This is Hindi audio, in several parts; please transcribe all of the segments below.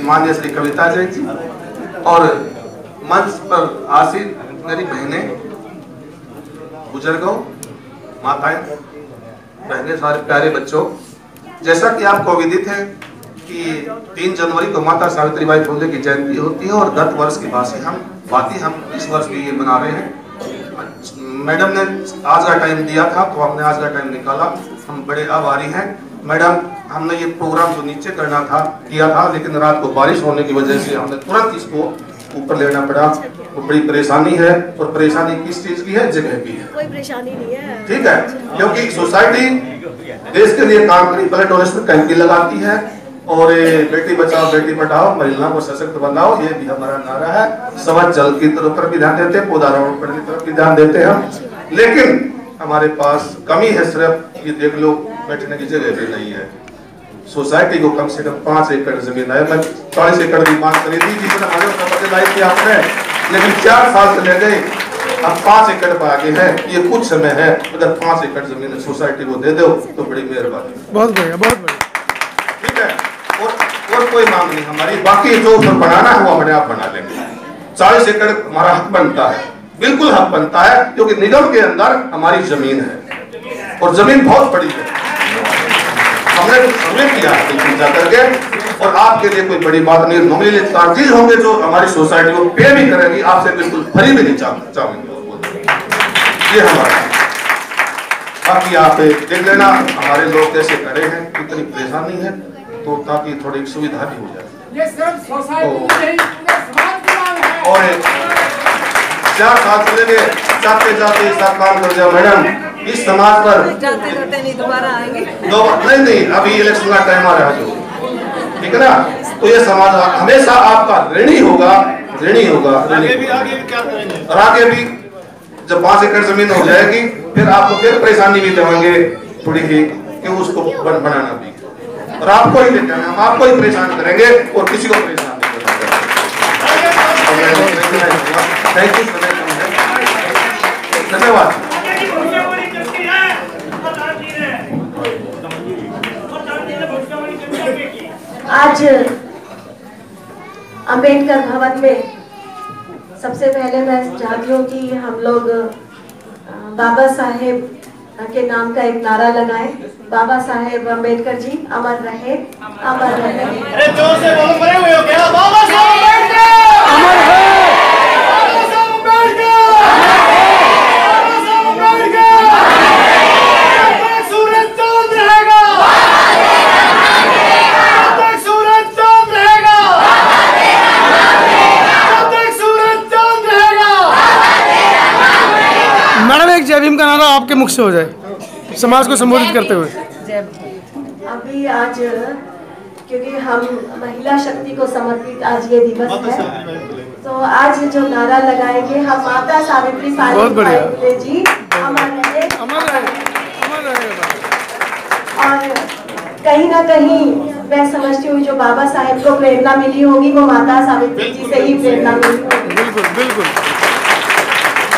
माननीय श्री कविता जैन जी और मंच पर आसीन मेरी बहनें, बुजुर्गों, माताएं, बहनें, सारे प्यारे बच्चों, जैसा कि आपको विदित है कि 3 जनवरी को माता सावित्रीबाई फुले की जयंती होती है और गत वर्ष की बात हम इस वर्ष भी ये मना रहे हैं। मैडम ने आज का टाइम दिया था तो हमने आज का टाइम निकाला, हम बड़े आभारी हैं। मैडम, हमने ये प्रोग्राम जो नीचे करना था किया था, लेकिन रात को बारिश होने की वजह से हमने तुरंत इसको ऊपर लेना पड़ा। तो बड़ी परेशानी है, और परेशानी किस चीज की है? जगह की है। कोई परेशानी नहीं है, ठीक है, क्योंकि सोसाइटी देश के लिए काम करी, ब्लड डोनेशन कैंप भी लगाती है और बेटी बचाओ बेटी पढ़ाओ, महिलाओं को सशक्त बनाओ, ये भी हमारा नारा है। स्वच्छ जल की तरफ भी ध्यान देते हैं, पौधारोपण की तरफ भी ध्यान देते हैं, लेकिन हमारे पास कमी है, सिर्फ ये देख लो बैठने की जगह भी नहीं है। सोसाइटी को कम से कम 5 एकड़ जमीन है। मैं 40 एकड़ की मांग करी थी जिसमें हमारे लाई थी आपने, लेकिन 4 साल से ले गए, अब 5 एकड़ पर आगे है। ये कुछ समय है, अगर 5 एकड़ जमीन सोसाइटी को दे दो तो बड़ी मेहरबानी। बहुत बढ़िया, बहुत बढ़िया, ठीक है। और कोई मांग नहीं हमारी, बाकी जो बनाना है वो अपने आप बना लेंगे। 40 एकड़ हमारा हक बनता है, बिल्कुल हक बनता है, क्योंकि निगम के अंदर हमारी जमीन है और जमीन बहुत बड़ी है। हमने किया है करके, और आपके लिए कोई बड़ी बात नहीं। नॉमिनली चार्जेज होंगे जो हमारी सोसाइटी को पे भी करेगी, आपसे बिल्कुल फ्री में नहीं चाहेंगे, ये हमारा। बाकी आप देख लेना हमारे लोग कैसे करे हैं, कितनी परेशानी है, तो ताकि थोड़ी सुविधा भी हो जाए। और 4 साल चले गए, जाते जाते ऐसा काम कर दिया मैडम, इस समाज पर जाते जाते नहीं दोबारा आएंगे। नहीं, अभी इलेक्शन का टाइम आ रहा है, ठीक है ना, तो ये समाज हमेशा आपका ऋणी होगा। आगे भी क्या करेंगे? और आगे भी जब 5 एकड़ जमीन हो जाएगी, फिर आपको फिर परेशानी भी देंगे थोड़ी ही, कि उसको बनाना भी, और आपको ही देते हैं, हम आपको ही परेशान करेंगे और किसी को परेशान नहीं करेंगे। थैंक यू, धन्यवाद। आज अंबेडकर भवन में सबसे पहले मैं चाहती हूँ कि हम लोग बाबा साहेब के नाम का एक नारा लगाएं। बाबा साहेब अंबेडकर जी अमर रहे, अमर रहे। अरे जोर से बोलो, मरे हुए हो क्या? बाबा साहेब अंबेडकर अमर है, बाबा साहेब अंबेडकर बाबा साहेब अंबेडकर जब तक सूरज चांद रहेगा, जब तक सूरज चांद रहेगा, जब तक सूरज चांद रहेगा। मैडम, एक जय भीम का नारा आपके मुख से हो जाए समाज को संबोधित करते हुए। अभी आज क्योंकि हम महिला शक्ति को समर्पित आज ये दिवस है, तो आज जो नारा लगाएंगे हम माता सावित्री बाई फुले जी अमर रहे, अमर रहे। और कहीं ना कहीं मैं समझती हूँ जो बाबा साहेब को प्रेरणा मिली होगी वो माता सावित्री जी से ही प्रेरणा मिली होगी। बिल्कुल बिल्कुल।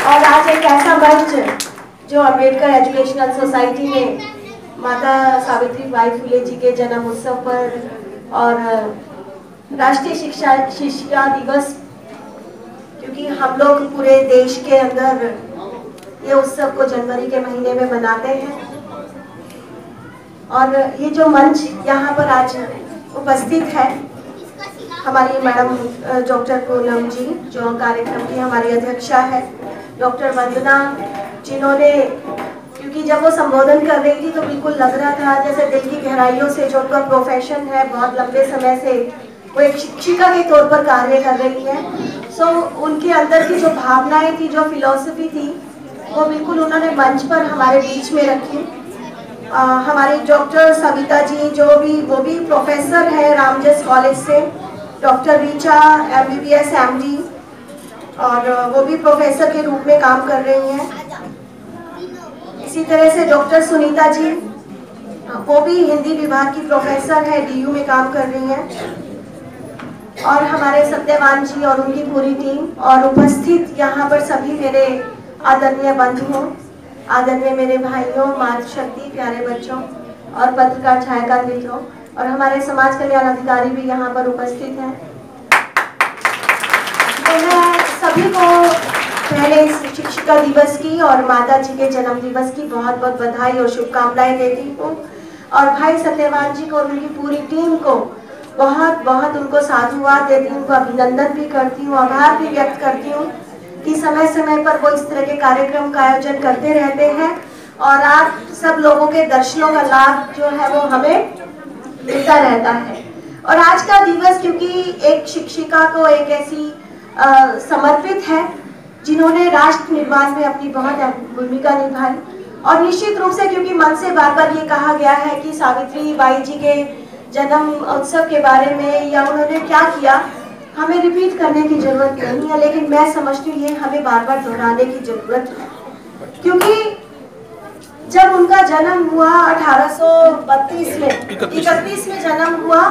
और आज एक ऐसा मंच जो अम्बेडकर एजुकेशनल सोसाइटी ने माता सावित्री बाई फुले जी के जन्म उत्सव पर और राष्ट्रीय शिक्षा दिवस, क्योंकि हम लोग पूरे देश के अंदर ये उत्सव को जनवरी के महीने में मनाते हैं, और ये जो मंच यहाँ पर आज उपस्थित है, हमारी मैडम डॉक्टर पूनम जी जो कार्यक्रम की हमारी अध्यक्षा है, डॉक्टर वंदना जिन्होंने, क्योंकि जब वो संबोधन कर रही थी तो बिल्कुल लग रहा था जैसे दिल की गहराइयों से, जो उनका प्रोफेशन है, बहुत लंबे समय से वो एक शिक्षिका के तौर पर कार्य कर रही है। सो उनके अंदर की जो भावनाएं थी, जो फिलॉसफी थी, वो बिल्कुल उन्होंने मंच पर हमारे बीच में रखी। हमारी डॉक्टर सविता जी वो भी प्रोफेसर है रामजस कॉलेज से, डॉक्टर रीचा MBBS MD, और वो भी प्रोफेसर के रूप में काम कर रही हैं। इसी तरह से डॉक्टर सुनीता जी, वो भी हिंदी विभाग की प्रोफेसर है, DU में काम कर रही हैं। और हमारे सत्यवान जी और उनकी पूरी टीम, और उपस्थित यहाँ पर सभी मेरे आदरणीय बंधुओं, आदरणीय मेरे भाइयों, मातृशक्ति, प्यारे बच्चों और पत्रकार छायाकांत मित्रों, और हमारे समाज कल्याण अधिकारी भी यहाँ पर उपस्थित हैं। तो मैं सभी को पहले इस शिक्षिका दिवस की और माता जी के जन्म दिवस की बहुत बहुत बधाई और शुभकामनाएं देती हूँ, और भाई सत्यवान जी को और उनकी पूरी टीम को बहुत बहुत उनको साधुवाद देती हूँ, उनको अभिनंदन भी करती हूँ, आभार भी व्यक्त करती हूँ कि समय समय पर वो इस तरह के कार्यक्रम का आयोजन करते रहते हैं और आप सब लोगों के दर्शनों का लाभ जो है वो हमें मिलता रहता है। और आज का दिवस क्योंकि एक शिक्षिका को एक ऐसी समर्पित है जिन्होंने राष्ट्र निर्माण में अपनी बहुत अहम भूमिका निभाई, और निश्चित रूप से क्योंकि मन से बार बार ये कहा गया है कि सावित्री बाई जी के जन्म उत्सव के बारे में या उन्होंने क्या किया हमें रिपीट करने की जरूरत नहीं है, लेकिन मैं समझती हूँ ये हमें बार बार दोहराने की जरूरत है, क्योंकि जब उनका जन्म हुआ 1832 में 31 में जन्म हुआ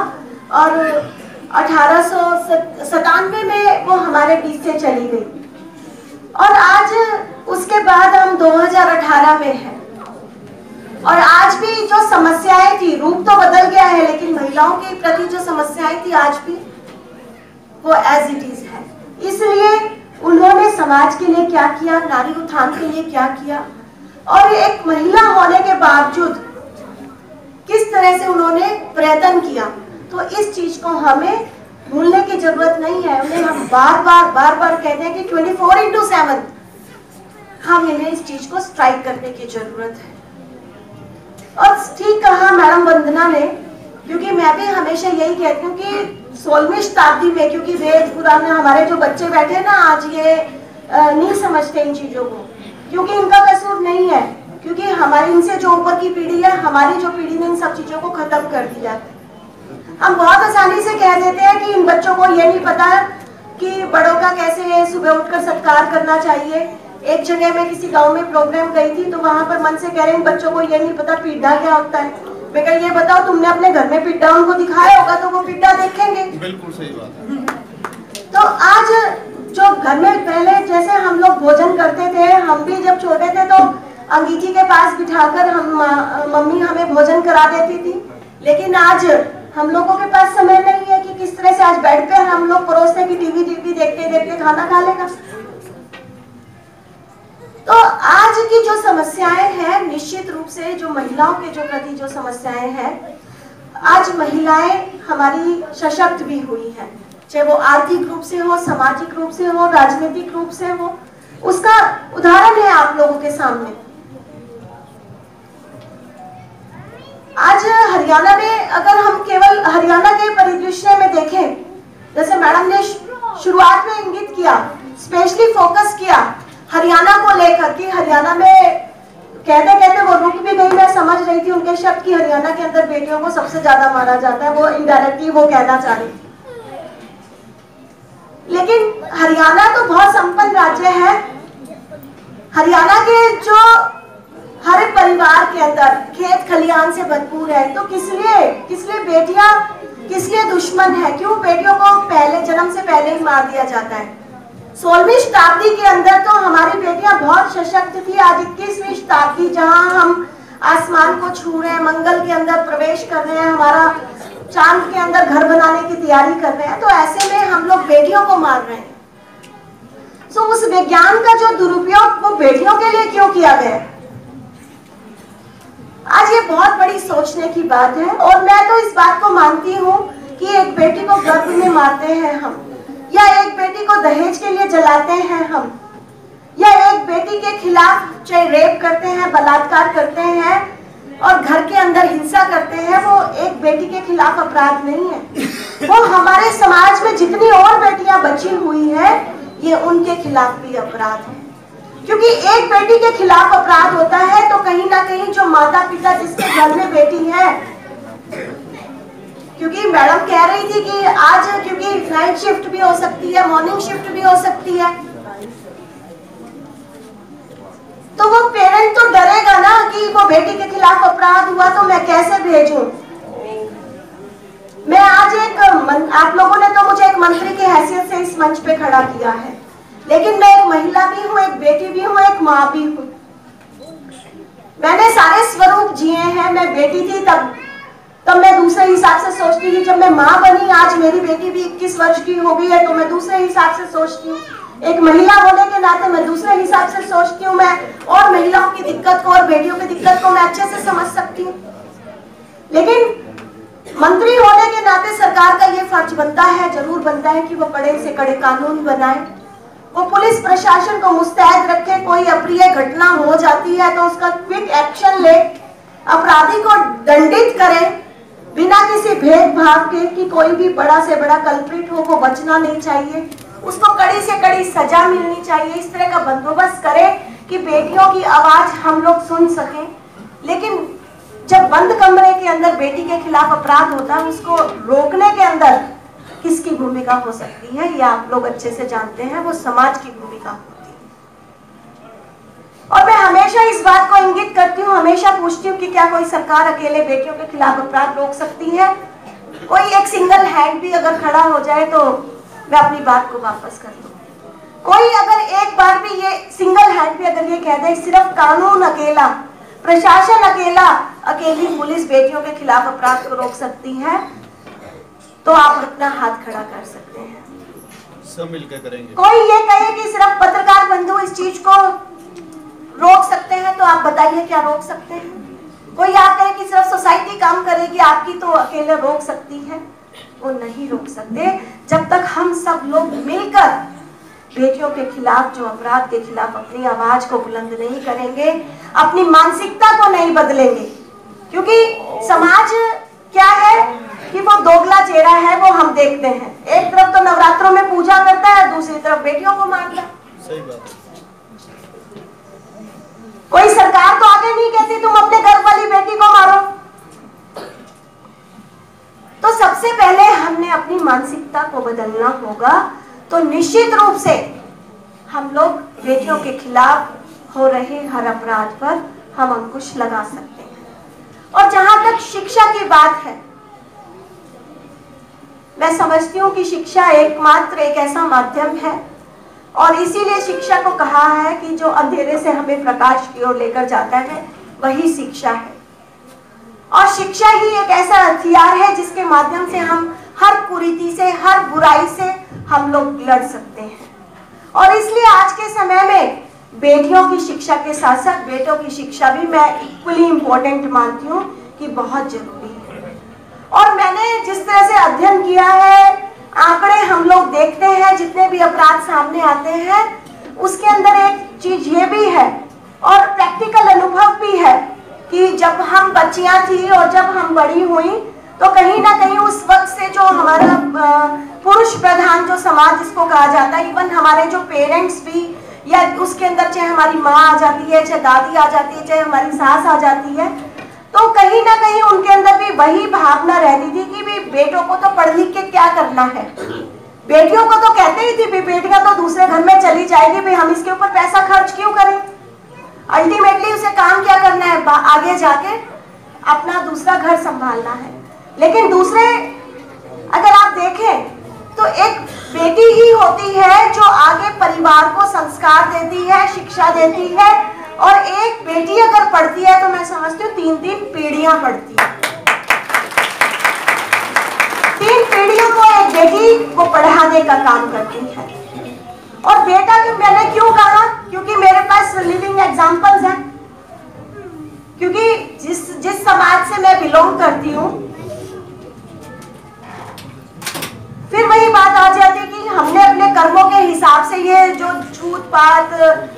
और 1897 में वो हमारे बीच से चली गई, और आज उसके बाद हम 2018 में हैं, और आज भी जो समस्याएं थी, रूप तो बदल गया है लेकिन महिलाओं के प्रति जो समस्याएं थी आज भी वो एज इट इज है। इसलिए उन्होंने समाज के लिए क्या किया, नारी उत्थान के लिए क्या किया, और एक महिला होने के बावजूद किस तरह से उन्होंने प्रयत्न किया, तो इस चीज को हमें भूलने की जरूरत नहीं है। उन्हें हम बार बार कहते हैं कि 24/7 हम इन्हें इस चीज को स्ट्राइक करने की जरूरत है। और ठीक कहा मैडम वंदना ने, क्योंकि मैं भी हमेशा यही कहती हूँ कि 16वीं शताब्दी में, क्योंकि वेद पुराण में हमारे जो बच्चे बैठे ना आज ये नहीं समझते इन चीजों को, क्योंकि इनका कसूर नहीं है, क्योंकि हमारी इनसे जो ऊपर की पीढ़ी है, हमारी जो पीढ़ी ने इन सब चीजों को खत्म कर दिया। हम बहुत आसानी से कह देते हैं कि इन बच्चों को ये नहीं पता कि बड़ों का कैसे सुबह उठकर सत्कार करना चाहिए। एक जगह में किसी गांव में प्रोग्राम गई थी तो वहां पर मन से कह रहे हैं बच्चों को ये नहीं पता पिड्ढा क्या होता है। मैं कह ये बताओ तुमने अपने घर में पिड्ढा उनको दिखाया होगा तो वो पिड्ढा देखेंगे। बिल्कुल सही बात है। तो आज जो घर में पहले जैसे हम लोग भोजन करते थे, हम भी जब छोटे थे तो अंगीठी के पास बिठाकर हम मम्मी हमें भोजन करा देती थी, लेकिन आज हम लोगों के पास समय नहीं है कि किस तरह से आज बेड पे हम लोग परोसते कि टीवी देखते देखते खाना खा लेगा। तो आज की जो समस्याएं हैं, निश्चित रूप से जो महिलाओं के जो प्रति जो समस्याएं हैं, आज महिलाएं हमारी सशक्त भी हुई हैं, चाहे वो आर्थिक रूप से हो, सामाजिक रूप से हो, राजनीतिक रूप से हो। उसका उदाहरण है आप लोगों के सामने। आज हरियाणा में अगर हम केवल हरियाणा के परिदृश्य में देखें, जैसे मैडम ने शुरुआत में इंगित किया, स्पेशली फोकस किया हरियाणा को लेकर कि हरियाणा में कहते कहते वो रुक भी गई। मैं समझ रही थी उनके शब्द कि हरियाणा के अंदर बेटियों को सबसे ज्यादा मारा जाता है, वो इनडायरेक्टली वो कहना चाह रही थी। लेकिन हरियाणा तो बहुत संपन्न राज्य है। हरियाणा के जो हर परिवार के अंदर खेत खलियान से भरपूर है, तो किस लिए बेटियां किस लिए दुश्मन है? क्यों बेटियों को पहले जन्म से पहले ही मार दिया जाता है? 16वीं शताब्दी के अंदर तो हमारी बेटियां बहुत सशक्त थी। आज 21वीं शताब्दी जहां हम आसमान को छू रहे हैं, मंगल के अंदर प्रवेश कर रहे हैं, हमारा चांद के अंदर घर बनाने की तैयारी कर रहे हैं, तो ऐसे में हम लोग बेटियों को मार रहे हैं। तो उस विज्ञान का जो दुरुपयोग वो बेटियों के लिए क्यों किया गया? आज ये बहुत बड़ी सोचने की बात है। और मैं तो इस बात को मानती हूँ कि एक बेटी को गर्भ में मारते हैं हम, या एक बेटी को दहेज के लिए जलाते हैं हम, या एक बेटी के खिलाफ चाहे रेप करते हैं, बलात्कार करते हैं और घर के अंदर हिंसा करते हैं, वो एक बेटी के खिलाफ अपराध नहीं है। वो हमारे समाज में जितनी और बेटियां बची हुई है, ये उनके खिलाफ भी अपराध है। क्योंकि एक बेटी के खिलाफ अपराध होता है तो कहीं ना कहीं जो माता पिता जिसके घर में बेटी है, क्योंकि मैडम कह रही थी कि आज क्योंकि नाइट शिफ्ट भी हो सकती है, मॉर्निंग शिफ्ट भी हो सकती है, तो वो पेरेंट तो डरेगा ना कि वो बेटी के खिलाफ अपराध हुआ तो मैं कैसे भेजूं। मैं आज आप लोगों ने तो मुझे एक मंत्री की हैसियत से इस मंच पे खड़ा किया है, लेकिन मैं एक महिला भी हूँ, एक बेटी भी हूँ, एक माँ भी हूँ। मैंने सारे स्वरूप जिए हैं। मैं बेटी थी तब तब मैं दूसरे हिसाब से सोचती थी। जब मैं माँ बनी, आज मेरी बेटी भी 21 वर्ष की हो गई है, तो मैं दूसरे हिसाब से सोचती हूँ। एक महिला होने के नाते मैं दूसरे हिसाब से सोचती हूँ। मैं और महिलाओं की दिक्कत को और बेटियों की दिक्कत को मैं अच्छे से समझ सकती हूँ। लेकिन मंत्री होने के नाते सरकार का ये फर्ज बनता है, जरूर बनता है, कि वो कड़े से कड़े कानून बनाए, वो पुलिस प्रशासन को मुस्तैद रखे। कोई अप्रिय घटना हो जाती है तो उसका क्विक एक्शन ले, अपराधी को दंडित करे बिना किसी भेदभाव के, कि कोई भी बड़ा से बड़ा कल्प्रिट हो वो बचना नहीं चाहिए, उसको कड़ी से कड़ी सजा मिलनी चाहिए। इस तरह का बंदोबस्त करे कि बेटियों की आवाज हम लोग सुन सकें। लेकिन जब बंद कमरे के अंदर बेटी के खिलाफ अपराध होता है, उसको रोकने के अंदर किसकी भूमिका हो सकती है, ये आप लोग अच्छे से जानते हैं, वो समाज की भूमिका होती है। और मैं हमेशा इस बात को इंगित करती हूँ, हमेशा पूछती हूँ कि क्या कोई सरकार अकेले बेटियों के खिलाफ अपराध रोक सकती है? कोई एक सिंगल हैंड भी अगर खड़ा हो जाए तो मैं अपनी बात को वापस कर दूं। कोई अगर एक बार भी ये सिंगल हैंड भी अगर ये कह दे सिर्फ कानून अकेला, प्रशासन अकेला, अकेली पुलिस बेटियों के खिलाफ अपराध को रोक सकती है, तो आप अपना हाथ खड़ा कर सकते हैं। सब मिलकर करेंगे। कोई ये कहे कि सिर्फ पत्रकार बंधु इस चीज को रोक सकते हैं, तो आप बताइए क्या रोक सकते हैं? कोई आप कहे कि सिर्फ सोसाइटी काम करेगी आपकी, तो अकेले रोक सकती है? वो नहीं रोक सकते जब तक हम सब लोग मिलकर बेटियों के खिलाफ, जो अपराध के खिलाफ अपनी आवाज को बुलंद नहीं करेंगे, अपनी मानसिकता को नहीं बदलेंगे। क्योंकि समाज क्या है कि वो दोगला चेहरा है, वो हम देखते हैं। एक तरफ तो नवरात्रों में पूजा करता है, दूसरी तरफ बेटियों को मारता है। सही बात। कोई सरकार तो आगे नहीं कहती तुम अपने गर्भ वाली बेटी को मारो। तो सबसे पहले हमने अपनी मानसिकता को बदलना होगा, तो निश्चित रूप से हम लोग बेटियों के खिलाफ हो रहे हर अपराध पर हम अंकुश लगा सकते हैं। और जहां तक शिक्षा की बात है, मैं समझती हूँ कि शिक्षा एकमात्र एक ऐसा माध्यम है, और इसीलिए शिक्षा को कहा है कि जो अंधेरे से हमें प्रकाश की ओर लेकर जाता है वही शिक्षा है। और शिक्षा ही एक ऐसा हथियार है जिसके माध्यम से हम हर कुरीति से, हर बुराई से हम लोग लड़ सकते हैं। और इसलिए आज के समय में बेटियों की शिक्षा के साथ साथ बेटों की शिक्षा भी मैं इक्वली इम्पोर्टेंट मानती हूँ कि बहुत जरूरी है। और मैंने जिस तरह से अध्ययन किया है, आंकड़े हम लोग देखते हैं, जितने भी अपराध सामने आते हैं, उसके अंदर एक चीज ये भी है और प्रैक्टिकल अनुभव भी है कि जब हम बच्चियां थी और जब हम बड़ी हुई, तो कहीं ना कहीं उस वक्त से जो हमारा पुरुष प्रधान जो समाज जिसको कहा जाता है, इवन हमारे जो पेरेंट्स भी, या उसके अंदर चाहे हमारी माँ आ जाती है, चाहे दादी आ जाती है, चाहे हमारी सास आ जाती है, तो कहीं ना कहीं उनके अंदर भी वही भावना रहती थी कि भी बेटों को तो पढ़ लिख के क्या करना है। बेटियों को तो कहते ही थी बेटियां तो दूसरे घर में चली जाएगी, भाई हम इसके ऊपर पैसा खर्च क्यों करें, अल्टीमेटली उसे काम क्या करना है, आगे जाके अपना दूसरा घर संभालना है। लेकिन दूसरे अगर आप देखें तो एक बेटी ही होती है जो आगे परिवार को संस्कार देती है, शिक्षा देती है, और एक बेटी अगर पढ़ती है तो मैं समझती हूँ 3-3 पीढ़ियां पढ़ती है। 3 पीढ़ियों को एक बेटी को पढ़ाने का काम करती है। और बेटा की मैंने क्यों कहा, क्योंकि मेरे पास लिविंग एग्जांपल्स हैं। क्योंकि जिस समाज से मैं बिलोंग करती हूँ, फिर वही बात आ जाती है कि हमने अपने कर्मों के हिसाब से ये जो छूत पात,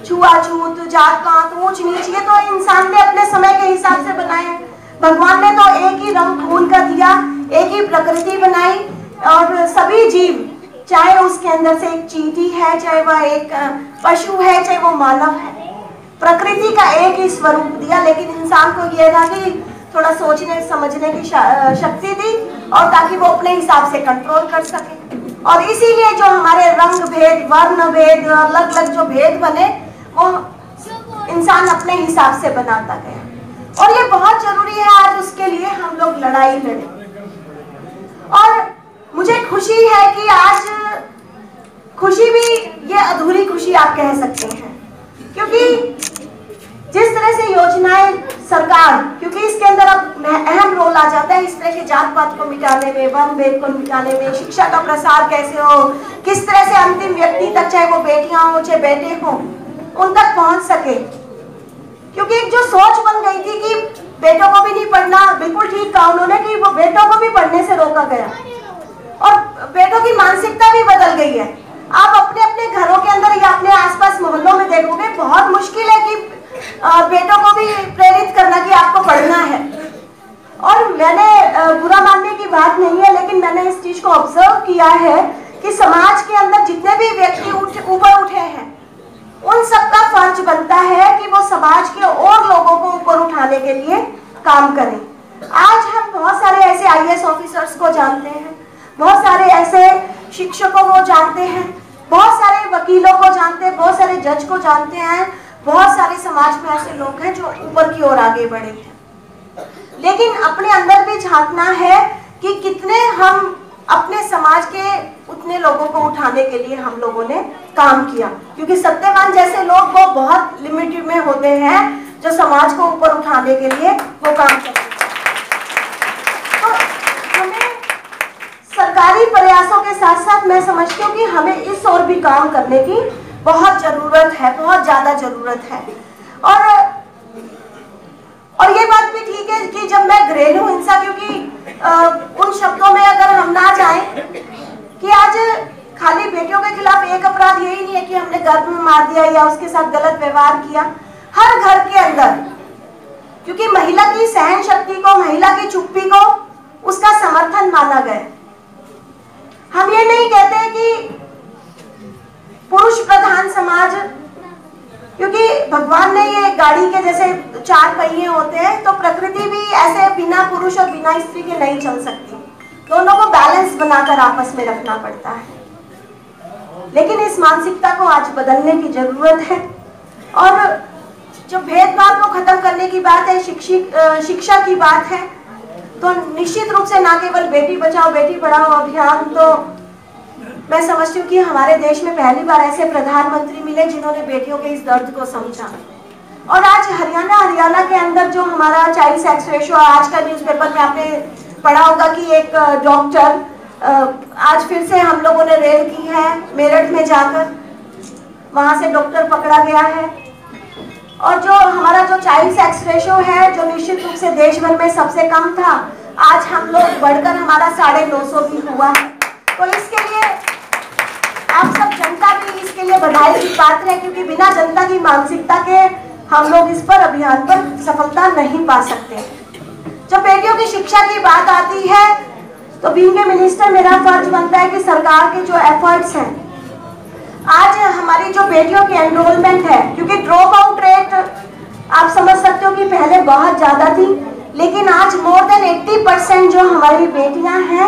छुआछूत, जात पात, ऊंच नीच, ये तो इंसान ने अपने समय के हिसाब से बनाए हैं। भगवान ने तो एक ही रंग खून का दिया, एक ही प्रकृति बनाई, और सभी जीव, चाहे उसके अंदर से एक चींटी है, चाहे वह एक पशु है, चाहे वो मानव है, प्रकृति का एक ही स्वरूप दिया। लेकिन इंसान को यह था कि थोड़ा सोचने समझने की शक्ति दी, और ताकि वो अपने हिसाब से कंट्रोल कर सके। और इसीलिए जो हमारे रंग भेद, वर्ण भेद, अलग अलग जो भेद बने, वो इंसान अपने हिसाब से बनाता गया। और ये बहुत जरूरी है आज उसके लिए हम लोग लड़ाई लड़ें। और मुझे खुशी है कि आज खुशी भी ये अधूरी खुशी आप कह सकते हैं, क्योंकि जिस तरह से योजनाएं सरकार, क्योंकि इसके अंदर अब अहम रोल आ जाता है इस तरह के जात पात को मिटाने में, वर्ण भेद को मिटाने में, शिक्षा का प्रसार कैसे हो, किस तरह से अंतिम व्यक्ति तक, चाहे वो बेटियां हो चाहे बेटे हो, उन तक पहुंच सके। क्योंकि एक जो सोच बन गई थी कि बेटों को भी नहीं पढ़ना, बिल्कुल ठीक कहा उन्होंने कि वो बेटों को भी पढ़ने से रोका गया और बेटों की मानसिकता भी बदल गई है। आप अपने अपने घरों के अंदर या अपने आसपास मोहल्लों में देखोगे, बहुत मुश्किल है कि बेटों को भी प्रेरित करना कि आपको पढ़ना है। और मैंने बुरा मानने की बात नहीं है, लेकिन मैंने इस चीज को ऑब्जर्व किया है कि समाज के अंदर जितने भी व्यक्ति ऊपर उठे हैं, उन सबका फर्ज बनता है कि वो समाज के और लोगों को ऊपर उठाने के लिए काम करें। आज हम बहुत सारे ऐसे IAS ऑफिसर्स को जानते हैं, बहुत सारे ऐसे शिक्षकों को जानते हैं, बहुत सारे वकीलों को जानते हैं, बहुत सारे जज को जानते हैं, बहुत सारे समाज में ऐसे लोग हैं जो ऊपर की ओर आगे बढ़े हैं। लेकिन अपने अंदर भी झांकना है कि कितने हम अपने समाज के उतने लोगों को उठाने के लिए हम लोगों ने काम किया, क्योंकि सत्यवान जैसे लोग वो बहुत लिमिटेड में होते हैं जो समाज को ऊपर उठाने के लिए वो काम करते हैं। तो हमें सरकारी प्रयासों के साथ साथ मैं समझती हूँ कि हमें इस ओर भी काम करने की बहुत जरूरत है, बहुत ज्यादा जरूरत है। और ये बात भी ठीक है कि जब मैं घरेलू हिंसा, क्योंकि उन शब्दों में अगर हम ना जाएं कि आज खाली बेटियों के खिलाफ एक अपराध यही नहीं है कि हमने गर्भ में मार दिया या उसके साथ गलत व्यवहार किया। हर घर के अंदर, क्योंकि महिला की सहन शक्ति को, महिला की चुप्पी को उसका समर्थन माना गया। हम ये नहीं कहते कि पुरुष प्रधान समाज, क्योंकि भगवान ने ये गाड़ी के जैसे 4 पहिए होते हैं, तो प्रकृति भी ऐसे बिना पुरुष और बिना स्त्री के नहीं चल सकती। दोनों को बैलेंस बनाकर आपस में रखना पड़ता है। लेकिन इस मानसिकता को आज बदलने की जरूरत है। और जो भेदभाव को खत्म करने की बात है, शिक्षा की बात है, तो निश्चित रूप से ना केवल बेटी बचाओ बेटी पढ़ाओ अभियान, तो मैं समझती हूँ कि हमारे देश में पहली बार ऐसे प्रधानमंत्री मिले जिन्होंने बेटियों के इस दर्द को समझा। और आज हरियाणा के अंदर जो हमारा चाइल्ड सेक्स रेशियो, आज का न्यूज़पेपर में आपने पढ़ा होगा कि एक डॉक्टर आज फिर से हम लोगों ने रेड की है मेरठ में जाकर, वहां से डॉक्टर पकड़ा गया है। और जो हमारा जो चाइल्ड सेक्स रेशियो है, जो निश्चित रूप से देश भर में सबसे कम था, आज हम लोग बढ़कर हमारा 950 भी हुआ है। तो इसके लिए आप सब जनता भी इसके लिए बधाई की पात्र है, क्योंकि बिना जनता की मानसिकता के हम लोग इस पर अभियान पर सफलता नहीं पा सकते। जब बेटियों की शिक्षा की बात आती है तो बीइंग ए मिनिस्टर मेरा फर्ज बनता है कि सरकार के जो एफर्ट्स हैं, आज हमारी जो बेटियों की एनरोलमेंट है, क्योंकि ड्रॉप आउट रेट आप समझ सकते हो कि पहले बहुत ज्यादा थी, लेकिन आज मोर देन 80% जो हमारी बेटियां हैं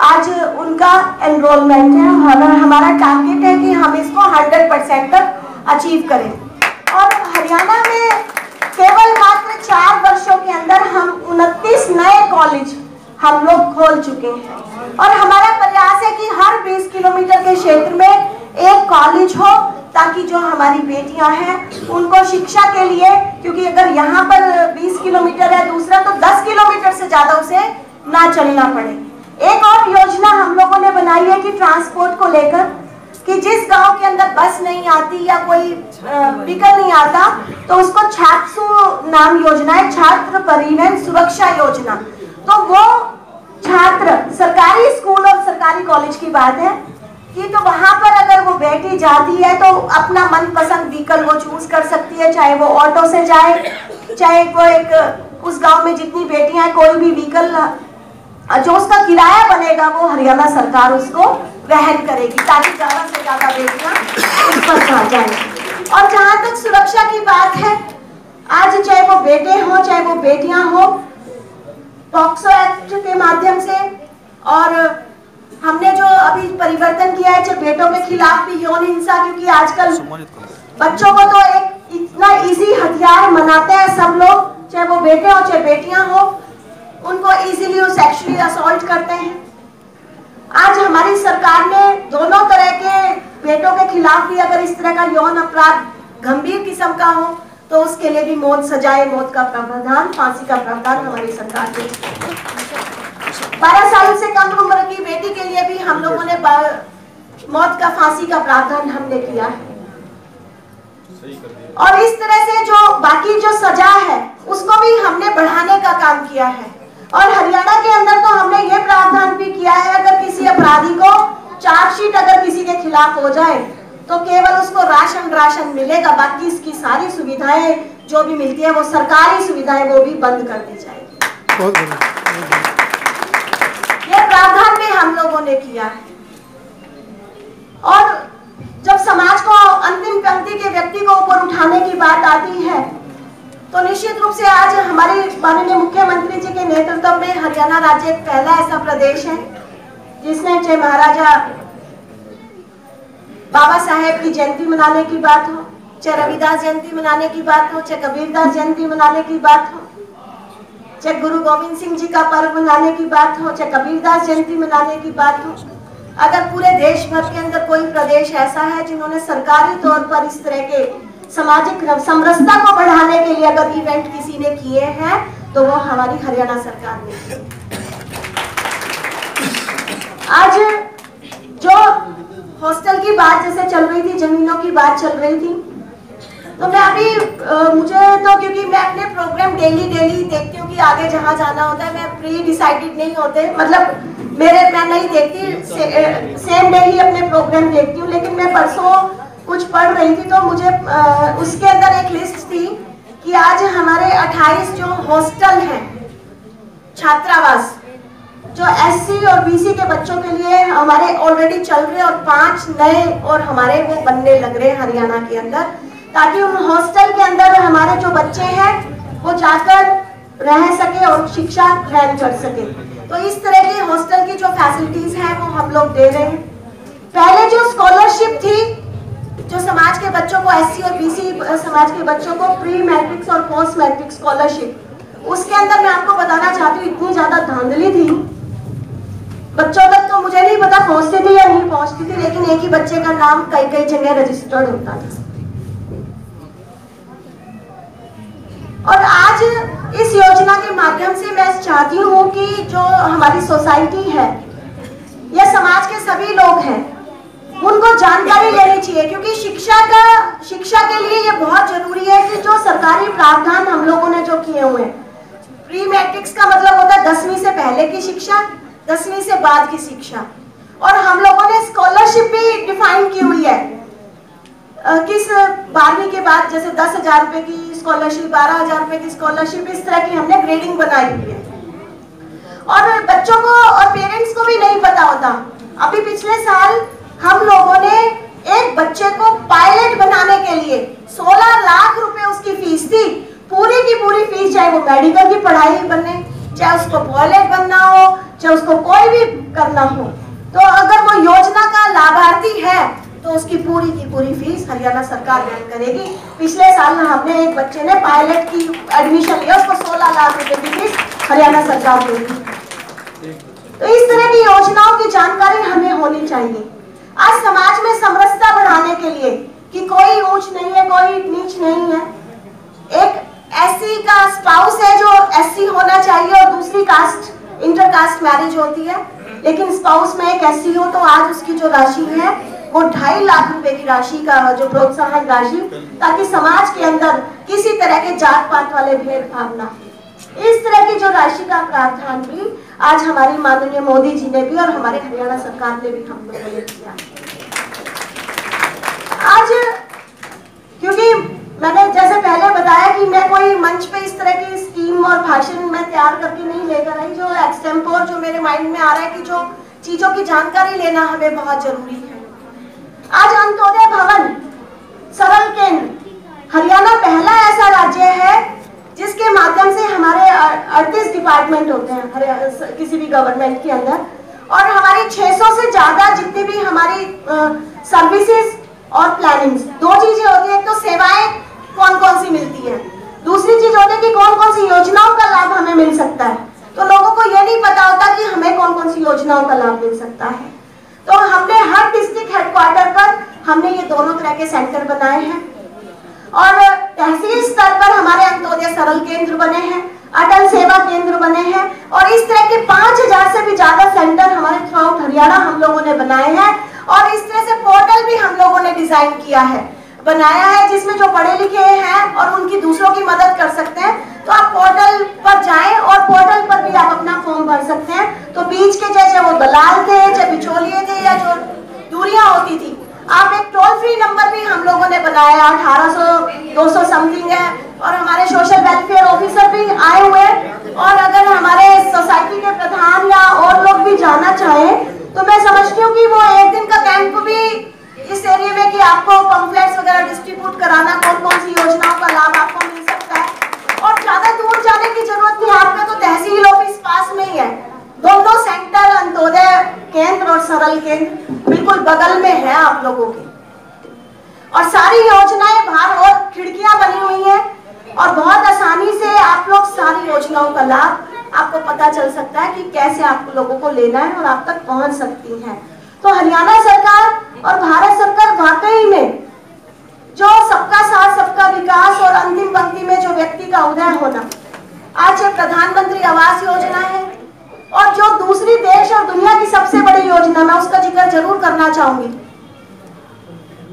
आज उनका एनरोलमेंट है। और हमारा टारगेट है कि हम इसको 100% तक अचीव करें। और हरियाणा में केवल मात्र 4 वर्षों के अंदर हम 29 नए कॉलेज हम लोग खोल चुके हैं। और हमारा प्रयास है कि हर 20 किलोमीटर के क्षेत्र में एक कॉलेज हो, ताकि जो हमारी बेटियां हैं उनको शिक्षा के लिए, क्योंकि अगर यहाँ पर 20 किलोमीटर है दूसरा, तो 10 किलोमीटर से ज्यादा उसे ना चलना पड़े। एक और योजना हम लोगों ने बनाई है कि ट्रांसपोर्ट को लेकर, कि जिस गांव के अंदर बस नहीं आती या कोई व्हीकल नहीं आता, तो उसको छात्रसु नाम योजना है, छात्र परिवहन सुरक्षा योजना। तो वो छात्र, सरकारी स्कूल और सरकारी कॉलेज की बात है कि तो वहां पर अगर वो बेटी जाती है तो अपना मनपसंद व्हीकल वो चूज कर सकती है, चाहे वो ऑटो से जाए, चाहे वो एक उस गांव में जितनी बेटियां कोई भी व्हीकल जो उसका किराया बनेगा वो हरियाणा सरकार उसको वहन करेगी, ताकि ज्यादा से ज्यादा बेटियां उस पर आ जाएं। और जहां तक सुरक्षा की बात है, आज चाहे वो बेटे हो चाहे वो बेटियां हो, पॉक्सो एक्ट के माध्यम से, और हमने जो अभी परिवर्तन किया है चाहे बेटों के खिलाफ भी यौन हिंसा, क्योंकि आजकल बच्चों को तो एक इतना इजी हथियार मनाते हैं सब लोग, चाहे वो बेटे हो चाहे बेटियां हो, उनको इजीली वो सेक्सुअली असॉल्ट करते हैं। आज हमारी सरकार ने दोनों तरह के बेटों के खिलाफ भी अगर इस तरह का यौन अपराध गंभीर किस्म का हो तो उसके लिए भी मौत, सजाए मौत का प्रावधान, फांसी का प्रावधान हमारी सरकार ने 12 साल से कम उम्र की बेटी के लिए भी हम लोगों ने मौत का, फांसी का प्रावधान हमने किया है। और इस तरह से जो बाकी जो सजा है उसको भी हमने बढ़ाने का काम किया है। और हरियाणा के अंदर तो हमने ये प्रावधान भी किया है, अगर किसी अपराधी को चार्जशीट अगर किसी के खिलाफ हो जाए तो केवल उसको राशन मिलेगा, बाकी इसकी सारी सुविधाएं जो भी मिलती है वो सरकारी सुविधाएं वो भी बंद कर दी जाएगी। ये प्रावधान भी हम लोगों ने किया है। और जब समाज को अंतिम पंक्ति के व्यक्ति को ऊपर उठाने की बात आती है तो निश्चित रूप से आज हमारे माननीय मुख्यमंत्री जी के नेतृत्व में हरियाणा राज्य एक पहला ऐसा प्रदेश है जिसने चाहे महाराजा बाबा साहेब की जयंती मनाने की बात हो, चाहे रविदास जयंती मनाने की बात हो, चाहे कबीरदास जयंती मनाने की बात हो, चाहे गुरु गोविंद सिंह जी का पर्व मनाने की बात हो, चाहे कबीरदास जयंती मनाने की बात हो, अगर पूरे देश भर के अंदर कोई प्रदेश ऐसा है जिन्होंने सरकारी तौर पर इस तरह के सामाजिक समरसता को बढ़ाने के लिए अगर इवेंट किसी ने किए हैं तो वो हमारी हरियाणा सरकार ने। आज जो हॉस्टल की बात जैसे चल रही थी, जमीनों की बात चल रही थी, तो मैं अभी मुझे तो क्योंकि मैं अपने प्रोग्राम डेली देखती हूँ कि आगे जहाँ जाना होता है, मैं प्री डिसाइडेड नहीं होते, मतलब मैं नहीं देखती, सेम डे ही अपने प्रोग्राम देखती हूँ। लेकिन मैं परसों कुछ पढ़ रही थी तो मुझे उसके अंदर एक लिस्ट थी कि आज हमारे 28 जो हॉस्टल हैं, छात्रावास जो एससी और बीसी के बच्चों के लिए हमारे ऑलरेडी चल रहे और 5 नए और हमारे वो बनने लग रहे हैं हरियाणा के अंदर, ताकि उन हॉस्टल के अंदर हमारे जो बच्चे हैं वो जाकर रह सके और शिक्षा ग्रहण कर सके। तो इस तरह की हॉस्टल की जो फैसिलिटीज हैं वो हम लोग दे रहे हैं। पहले जो स्कॉलरशिप थी जो समाज के बच्चों को, एससी और बीसी समाज के बच्चों को प्री मैट्रिक्स और पोस्ट मैट्रिक स्कॉलरशिप, उसके अंदर मैं आपको बताना चाहती हूँ इतनी ज्यादा धांधली थी, बच्चों तक तो मुझे नहीं पता पहुंचती थी या नहीं पहुंचती थी, लेकिन एक ही बच्चे का नाम कई जगह रजिस्टर्ड होता था। और आज इस योजना के माध्यम से मैं चाहती हूँ कि जो हमारी सोसाइटी है या समाज के सभी लोग हैं उनको जानकारी लेनी चाहिए, क्योंकि शिक्षा के लिए ये बहुत जरूरी है कि जो सरकारी प्रावधान हम लोगों ने जो किए हुए हैं, प्री मैट्रिक्स का मतलब होता है 10वीं से पहले की शिक्षा, 10वीं से बाद की शिक्षा, और हम लोगों ने स्कॉलरशिप भी डिफाइन की हुई है किस 12वीं के बाद, जैसे 10,000 रुपए की स्कॉलरशिप, 12,000 रुपए की स्कॉलरशिप, इस तरह की हमने ग्रेडिंग बनाई हुई है। और बच्चों को और पेरेंट्स को भी नहीं पता होता। अभी पिछले साल हम लोगों ने एक बच्चे को पायलट बनाने के लिए 16 लाख रुपए उसकी फीस थी, पूरी की पूरी फीस, चाहे वो मेडिकल की पढ़ाई बनने, चाहे उसको पायलट बनना हो, चाहे उसको कोई भी करना हो, तो अगर वो योजना का लाभार्थी है तो उसकी पूरी की पूरी फीस हरियाणा सरकार वहन करेगी। पिछले साल हमने एक बच्चे ने पायलट की एडमिशन लिया, उसको 16 लाख रुपए की फीस हरियाणा सरकार देगी। तो इस तरह की योजनाओं की जानकारी हमें होनी चाहिए। आज समाज में समरसता बढ़ाने के लिए कि कोई ऊंच नहीं है, कोई नीच नहीं है, एक एससी का स्पाउस है जो एससी होना चाहिए और दूसरी कास्ट इंटरकास्ट मैरिज होती है, लेकिन स्पाउस में एक एससी हो तो आज उसकी जो राशि है वो 2.5 लाख रुपए की राशि का जो प्रोत्साहन राशि, ताकि समाज के अंदर किसी तरह के जात पात वाले भेदभाव ना, इस तरह की जो राशि का प्रावधान भी आज हमारी माननीय मोदी जी ने भी और हमारे हरियाणा सरकार ने भी हम लोगों ने किया। आज क्योंकि मैंने जैसे पहले बताया कि मैं कोई मंच पे इस तरह की स्कीम और भाषण मैं तैयार करके नहीं लेकर आई, जो एक्सटेम्पोर जो मेरे माइंड में आ रहा है कि जो चीजों की जानकारी लेना हमें बहुत जरूरी है। आज अंत्योदय भवन सरल केंद्र हरियाणा पहला ऐसा राज्य है जिसके माध्यम से हमारे 38 डिपार्टमेंट होते हैं किसी भी गवर्नमेंट के अंदर, और हमारी 600 से ज्यादा जितनी भी हमारी सर्विसेज और प्लानिंग्स, 2 चीजें होती है, एक तो सेवाएं कौन कौन सी मिलती है, दूसरी चीज होती है कि कौन कौन सी योजनाओं का लाभ हमें मिल सकता है। तो लोगों को यह नहीं पता होता कि हमें कौन कौन सी योजनाओं का लाभ मिल सकता है। तो हमने हर डिस्ट्रिक्ट हेडक्वार्टर पर हमने ये दोनों तरह के सेंटर बनाए हैं, और तहसील स्तर पर हमारे अंत्योदय सरल केंद्र बने हैं, अटल सेवा केंद्र बने हैं और इस तरह के 5000 से भी ज्यादा सेंटर हमारे थ्रू आउट हरियाणा हम लोगों ने बनाए हैं। और इस तरह से पोर्टल भी हम लोगों ने डिजाइन किया है, बनाया है, जिसमें जो पढ़े लिखे हैं और उनकी दूसरों की मदद कर सकते हैं तो आप पोर्टल पर जाएं और पोर्टल पर भी आप अपना फॉर्म भर सकते हैं। तो बीच के जैसे वो दलाल थे, चाहे बिचौलिए थे या जो दूरियां होती थी, आप एक टोल फ्री नंबर भी हम लोगों ने बनाया, 1800-200 समथिंग है और हमारे सोशल वेलफेयर ऑफिसर भी आए हुए। और अगर हमारे सोसाइटी के प्रधान या और लोग भी जाना चाहें तो मैं समझती हूँ कि वो एक दिन का कैंप भी इस एरिया में कि आपको पम्फलेट्स वगैरह डिस्ट्रीब्यूट कराना, कौन कौन सी योजनाओं का लाभ आपको मिल सकता है। और ज्यादा दूर जाने की जरूरत नहीं, आपका तो तहसील ऑफिस पास में ही है, दोनों सेंटर अंत्योदय केंद्र और सरल केंद्र बिल्कुल बगल में है आप लोगों के। और सारी योजनाएं बाहर और खिड़कियां बनी हुई हैं और बहुत आसानी से आप लोग सारी योजनाओं का लाभ आपको पता चल सकता है कि कैसे आप लोगों को लेना है और आप तक पहुंच सकती हैं। तो हरियाणा सरकार और भारत सरकार वाकई में जो सबका साथ सबका विकास और अंतिम पंक्ति में जो व्यक्ति का उदय होना, आज ये प्रधानमंत्री आवास योजना है और जो दूसरी देश और दुनिया की सबसे बड़ी योजना, मैं उसका जिक्र जरूर करना चाहूंगी,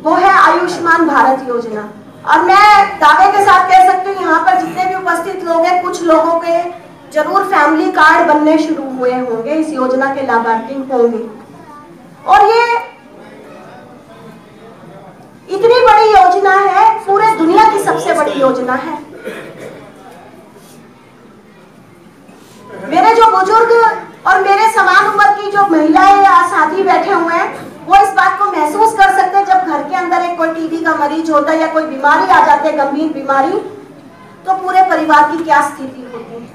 वो है आयुष्मान भारत योजना। और मैं दावे के साथ कह सकती हूँ यहाँ पर जितने भी उपस्थित लोग हैं, कुछ लोगों के जरूर फैमिली कार्ड बनने शुरू हुए होंगे, इस योजना के लाभार्थी होंगे। और ये इतनी बड़ी योजना है, पूरे दुनिया की सबसे बड़ी योजना है। मेरे जो बुजुर्ग और मेरे समान उम्र की जो महिलाएं या साथी बैठे हुए हैं वो इस बात को महसूस कर सकते हैं, जब घर के अंदर एक कोई टीबी का मरीज होता है या कोई बीमारी आ जाती है, गंभीर बीमारी, तो पूरे परिवार की क्या स्थिति होती है।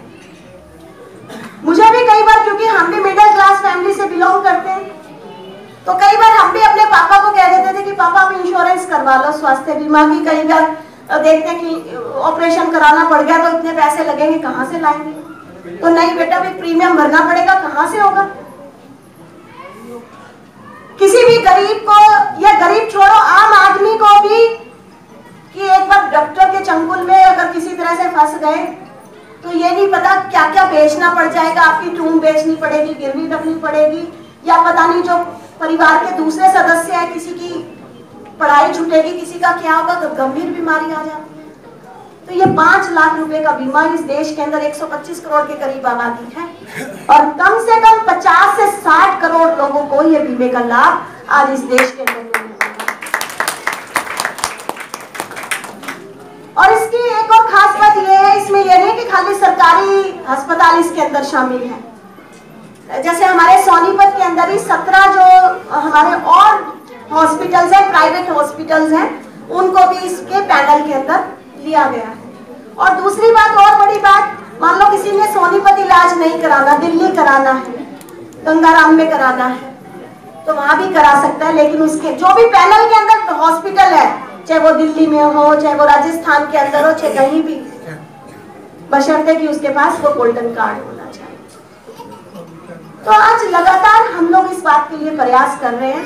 मुझे भी कई बार, क्योंकि हम भी मिडिल क्लास फैमिली से बिलोंग करते हैं, तो कई बार हम भी अपने पापा को कह देते थे कि पापा आप इंश्योरेंस करवा लो स्वास्थ्य बीमा की। कई बार देखते हैं कि ऑपरेशन कराना पड़ गया तो इतने पैसे लगेंगे, कहाँ से लाएंगे, तो नहीं बेटा भी प्रीमियम भरना पड़ेगा, कहाँ से होगा। किसी भी गरीब को, या गरीब छोड़ो आम आदमी को भी, कि एक बार डॉक्टर के चंगुल में अगर किसी तरह से फंस गए तो ये नहीं पता क्या क्या बेचना पड़ जाएगा, आपकी टूम बेचनी पड़ेगी, गिरवी रखनी पड़ेगी, या पता नहीं जो परिवार के दूसरे सदस्य है किसी की पढ़ाई छूटेगी, किसी का क्या होगा, तो गंभीर बीमारी आ जाती है। तो ये 5 लाख रुपए का बीमा इस देश के अंदर 125 करोड़ के करीब आबादी है और कम से कम 50 से 60 करोड़ लोगों को ये बीमे का लाभ आज इस देश के अंदर मिल रहा है। और इसकी एक और खास बात ये है, इसमें यह नहीं कि खाली सरकारी अस्पताल इसके अंदर शामिल है। जैसे हमारे सोनीपत के अंदर ही 17 जो हमारे और हॉस्पिटल्स हैं, प्राइवेट हॉस्पिटल्स हैं, उनको भी इसके पैनल के अंदर लिया गया है। और दूसरी बात, और बड़ी बात, मान लो किसी ने सोनीपत इलाज नहीं कराना, दिल्ली कराना है, गंगाराम में कराना है, तो वहां भी करा सकता है। लेकिन उसके जो भी पैनल के अंदर हॉस्पिटल है, चाहे वो दिल्ली में हो, चाहे वो राजस्थान के अंदर हो, चाहे कहीं भी, बशर्ते कि उसके पास वो गोल्डन कार्ड होना चाहिए। तो आज लगातार हम लोग इस बात के लिए प्रयास कर रहे हैं